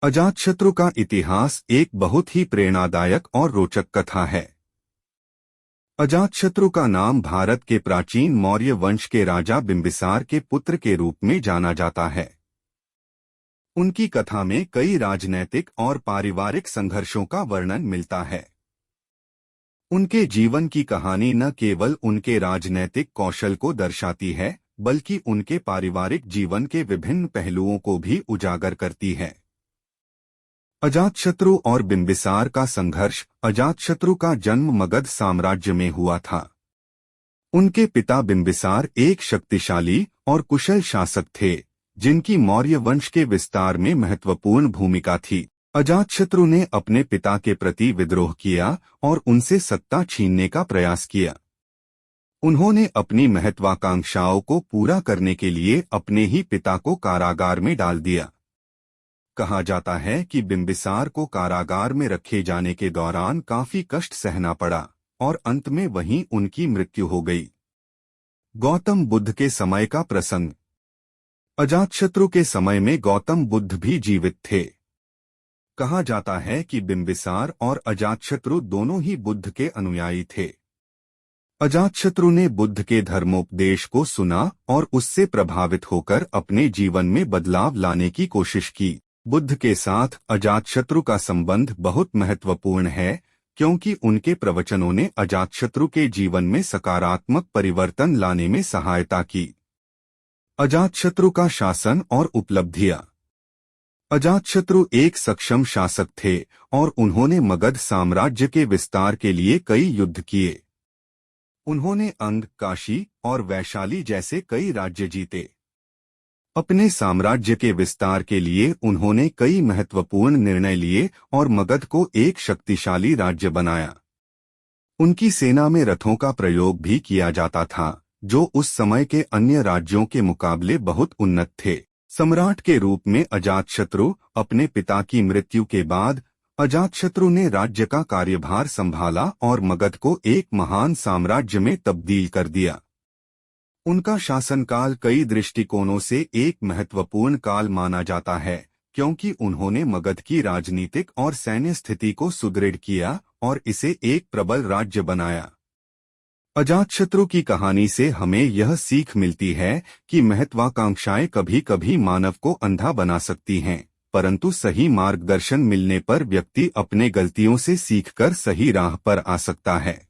अजातशत्रु का इतिहास एक बहुत ही प्रेरणादायक और रोचक कथा है। अजातशत्रु का नाम भारत के प्राचीन मौर्य वंश के राजा बिंबिसार के पुत्र के रूप में जाना जाता है। उनकी कथा में कई राजनैतिक और पारिवारिक संघर्षों का वर्णन मिलता है। उनके जीवन की कहानी न केवल उनके राजनैतिक कौशल को दर्शाती है, बल्कि उनके पारिवारिक जीवन के विभिन्न पहलुओं को भी उजागर करती है। अजातशत्रु और बिंबिसार का संघर्ष। अजातशत्रु का जन्म मगध साम्राज्य में हुआ था। उनके पिता बिंबिसार एक शक्तिशाली और कुशल शासक थे, जिनकी मौर्य वंश के विस्तार में महत्वपूर्ण भूमिका थी। अजातशत्रु ने अपने पिता के प्रति विद्रोह किया और उनसे सत्ता छीनने का प्रयास किया। उन्होंने अपनी महत्वाकांक्षाओं को पूरा करने के लिए अपने ही पिता को कारागार में डाल दिया। कहा जाता है कि बिंबिसार को कारागार में रखे जाने के दौरान काफी कष्ट सहना पड़ा और अंत में वहीं उनकी मृत्यु हो गई। गौतम बुद्ध के समय का प्रसंग। अजातशत्रु के समय में गौतम बुद्ध भी जीवित थे। कहा जाता है कि बिंबिसार और अजातशत्रु दोनों ही बुद्ध के अनुयायी थे। अजातशत्रु ने बुद्ध के धर्मोपदेश को सुना और उससे प्रभावित होकर अपने जीवन में बदलाव लाने की कोशिश की। बुद्ध के साथ अजातशत्रु का संबंध बहुत महत्वपूर्ण है, क्योंकि उनके प्रवचनों ने अजातशत्रु के जीवन में सकारात्मक परिवर्तन लाने में सहायता की। अजातशत्रु का शासन और उपलब्धियां। अजातशत्रु एक सक्षम शासक थे और उन्होंने मगध साम्राज्य के विस्तार के लिए कई युद्ध किए। उन्होंने अंग, काशी और वैशाली जैसे कई राज्य जीते। अपने साम्राज्य के विस्तार के लिए उन्होंने कई महत्वपूर्ण निर्णय लिए और मगध को एक शक्तिशाली राज्य बनाया। उनकी सेना में रथों का प्रयोग भी किया जाता था, जो उस समय के अन्य राज्यों के मुकाबले बहुत उन्नत थे। सम्राट के रूप में अजातशत्रु। अपने पिता की मृत्यु के बाद अजातशत्रु ने राज्य का कार्यभार संभाला और मगध को एक महान साम्राज्य में तब्दील कर दिया। उनका शासनकाल कई दृष्टिकोणों से एक महत्वपूर्ण काल माना जाता है, क्योंकि उन्होंने मगध की राजनीतिक और सैन्य स्थिति को सुदृढ़ किया और इसे एक प्रबल राज्य बनाया। अजातशत्रु की कहानी से हमें यह सीख मिलती है कि महत्वाकांक्षाएं कभी कभी मानव को अंधा बना सकती हैं, परंतु सही मार्गदर्शन मिलने पर व्यक्ति अपने गलतियों से सीखकर सही राह पर आ सकता है।